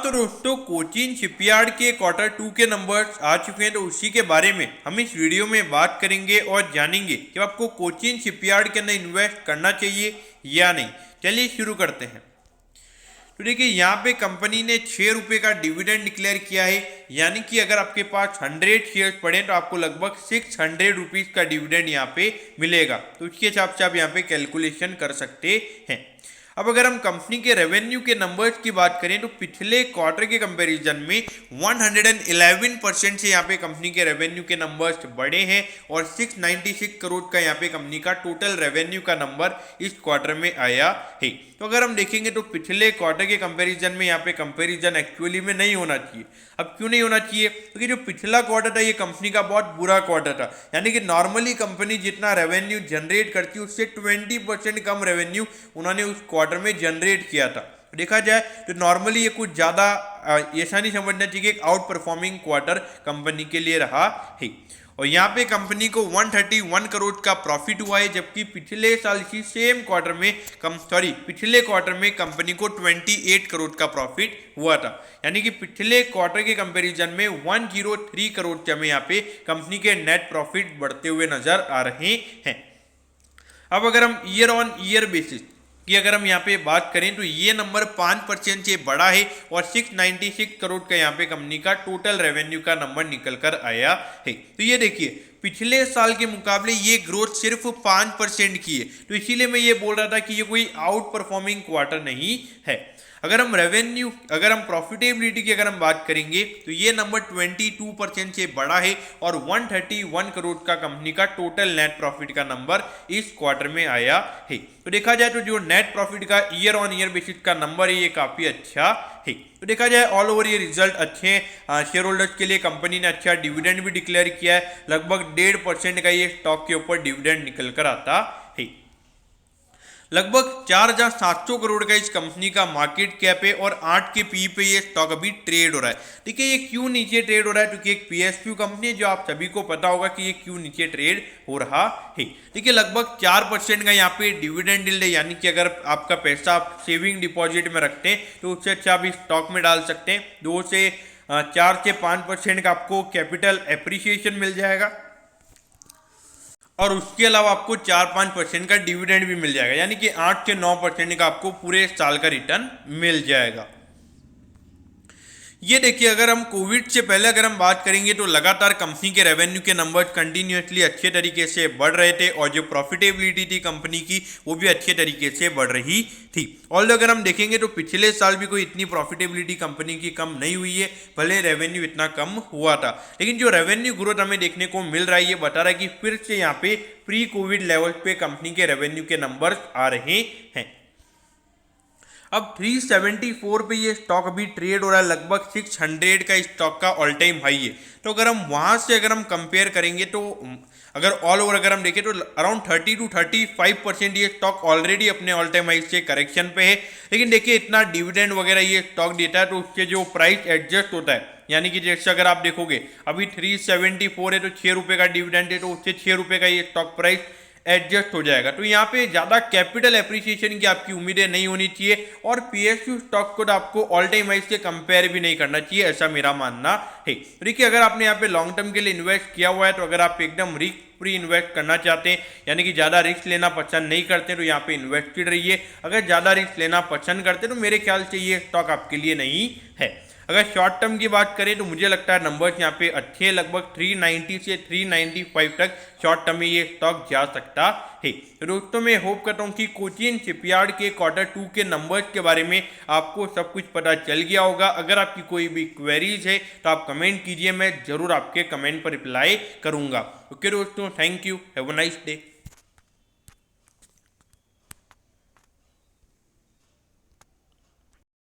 तो दोस्तों कोचीन शिपयार्ड के क्वार्टर 2 के नंबर्स आ चुके हैं, तो उसी के बारे में हम इस वीडियो में बात करेंगे और जानेंगे कि आपको कोचीन शिपयार्ड के अंदर इन्वेस्ट करना चाहिए या नहीं। चलिए शुरू करते हैं। तो देखिए यहाँ पे कंपनी ने 6 रुपये का डिविडेंड डिक्लेयर किया है, यानी कि अगर आपके पास 100 शेयर्स पड़े तो आपको लगभग 600 रुपीज़ का डिविडेंड यहाँ पे मिलेगा। तो उसके हिसाब से आप यहाँ पे कैलकुलेशन कर सकते हैं। अब अगर हम कंपनी के रेवेन्यू के नंबर्स की बात करें तो पिछले क्वार्टर के कंपैरिजन में 111% से यहाँ पे कंपनी के रेवेन्यू के नंबर्स बढ़े हैं और 696 करोड़ का यहाँ पे कंपनी का टोटल रेवेन्यू का नंबर इस क्वार्टर में आया है। तो अगर हम देखेंगे तो पिछले क्वार्टर के कंपैरिजन में यहाँ पे कंपैरिजन एक्चुअली में नहीं होना चाहिए। अब क्यों नहीं होना चाहिए? क्योंकि जो पिछला क्वार्टर था ये कंपनी का बहुत बुरा क्वार्टर था, यानी कि नॉर्मली कंपनी जितना रेवेन्यू जनरेट करती है उससे 20% कम रेवेन्यू उन्होंने उस क्वार्टर में जनरेट किया था। देखा जाए तो नॉर्मली ये कुछ ज़्यादा ऐसा नहीं समझना चाहिए कि आउट परफॉर्मिंग क्वार्टर कंपनी के लिए रहा है। और यहाँ पे कंपनी को 131 करोड़ का प्रॉफिट हुआ है, जबकि पिछले साल की सेम क्वार्टर में पिछले क्वार्टर में कंपनी को 28 करोड़ का प्रॉफिट हुआ था। यानी कि पिछले क्वार्टर के कंपैरिजन में 103 करोड़ से हमें यहाँ पे कंपनी के नेट प्रॉफिट बढ़ते हुए नजर आ रहे हैं। अब अगर हम ईयर ऑन ईयर बेसिस कि अगर हम यहाँ पे बात करें तो ये नंबर 5% से बड़ा है और 696 करोड़ का यहाँ पे कंपनी का टोटल रेवेन्यू का नंबर निकल कर आया है। तो ये देखिए पिछले साल के मुकाबले ये ग्रोथ सिर्फ 5% की है। तो इसीलिए मैं ये बोल रहा था कि ये कोई आउट परफॉर्मिंग क्वार्टर नहीं है। अगर हम प्रॉफिटेबिलिटी की अगर हम बात करेंगे तो ये नंबर 22% से बड़ा है और 131 करोड़ का कंपनी का टोटल नेट प्रॉफिट का नंबर इस क्वार्टर में आया है। तो देखा जाए तो जो नेट प्रॉफिट का ईयर ऑन ईयर बेसिस का नंबर है ये काफी अच्छा है। तो देखा जाए ऑल ओवर ये रिजल्ट अच्छे हैं शेयर होल्डर्स के लिए। कंपनी ने अच्छा डिविडेंड भी डिक्लेयर किया है, लगभग 1.5% का ये स्टॉक के ऊपर डिविडेंड निकल कर आता है। लगभग 4,700 करोड़ का इस कंपनी का मार्केट कैप है और 8 के पी पे ये स्टॉक अभी ट्रेड हो रहा है। देखिए ये क्यों नीचे ट्रेड हो रहा है? क्योंकि एक पीएसयू कंपनी है जो आप सभी को पता होगा कि ये क्यों नीचे ट्रेड हो रहा है। देखिए लगभग 4% का यहाँ पे डिविडेंड यील्ड है, यानी कि अगर आपका पैसा आप सेविंग डिपॉजिट में रखते हैं तो उससे अच्छा आप इस स्टॉक में डाल सकते हैं। 4 से 5% का आपको कैपिटल एप्रिसिएशन मिल जाएगा और उसके अलावा आपको 4-5% का डिविडेंड भी मिल जाएगा, यानी कि 8 से 9% का आपको पूरे साल का रिटर्न मिल जाएगा। ये देखिए अगर हम कोविड से पहले अगर हम बात करेंगे तो लगातार कंपनी के रेवेन्यू के नंबर्स कंटिन्यूसली अच्छे तरीके से बढ़ रहे थे और जो प्रॉफिटेबिलिटी थी कंपनी की वो भी अच्छे तरीके से बढ़ रही थी। ऑल्दो अगर हम देखेंगे तो पिछले साल भी कोई इतनी प्रॉफिटेबिलिटी कंपनी की कम नहीं हुई है, भले रेवेन्यू इतना कम हुआ था, लेकिन जो रेवेन्यू ग्रोथ हमें देखने को मिल रहा है ये बता रहा है कि फिर से यहाँ पे प्री कोविड लेवल पे कंपनी के रेवेन्यू के नंबर्स आ रहे हैं। अब 374 पे ये स्टॉक अभी ट्रेड हो रहा है, लगभग 600 का स्टॉक का ऑल टाइम हाई है। तो अगर हम वहाँ से अगर हम कंपेयर करेंगे तो अगर ऑल ओवर अगर हम देखें तो अराउंड 30 to 35% ये स्टॉक ऑलरेडी अपने ऑल टाइम हाई से करेक्शन पे है। लेकिन देखिए इतना डिविडेंड वगैरह ये स्टॉक देता है तो उसके जो प्राइस एडजस्ट होता है, यानी कि जैसे अगर आप देखोगे अभी 374 है तो 6 रुपये का डिविडेंड है तो उससे 6 रुपये का ये स्टॉक प्राइस एडजस्ट हो जाएगा। तो यहाँ पे ज़्यादा कैपिटल एप्रिसिएशन की आपकी उम्मीदें नहीं होनी चाहिए और पीएसयू स्टॉक को तो आपको ऑल टाइम हाई से कंपेयर भी नहीं करना चाहिए, ऐसा मेरा मानना है। देखिए अगर आपने यहाँ पे लॉन्ग टर्म के लिए इन्वेस्ट किया हुआ है तो अगर आप एकदम रिस्क फ्री इन्वेस्ट करना चाहते हैं, यानी कि ज़्यादा रिस्क लेना पसंद नहीं करते तो यहाँ पे इन्वेस्टेड रहिए। अगर ज़्यादा रिस्क लेना पसंद करते तो मेरे ख्याल से ये स्टॉक आपके लिए नहीं है। अगर शॉर्ट टर्म की बात करें तो मुझे लगता है नंबर्स यहाँ पे अच्छे हैं, लगभग 390 से 395 तक शॉर्ट टर्म में ये स्टॉक जा सकता है। तो दोस्तों मैं होप करता हूँ कि कोचीन शिपयार्ड के क्वार्टर 2 के नंबर्स के बारे में आपको सब कुछ पता चल गया होगा। अगर आपकी कोई भी क्वेरीज है तो आप कमेंट कीजिए, मैं जरूर आपके कमेंट पर रिप्लाई करूँगा। ओके दोस्तों, thank you, have a nice day.